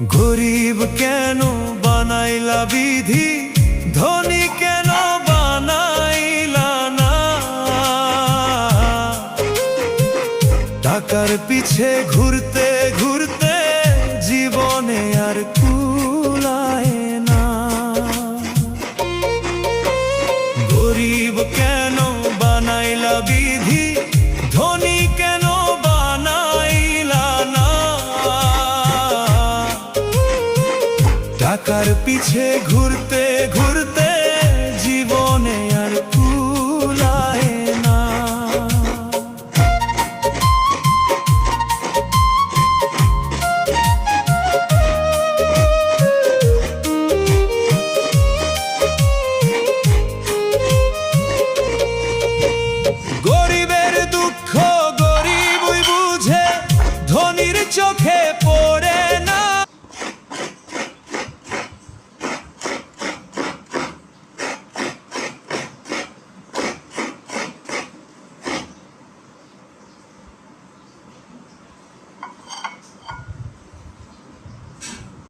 গরিব কেন বানাইলা বিধি, ধনী কেন বানাইলা না? টাকার পিছে ঘুরতে ঘুরতে জীবনে আর কুলায় না। গরিব কেন বানাইলা বিধি, ধনী কেন বানাইলা না? টাকার পিছে ঘুরতে ঘুরতে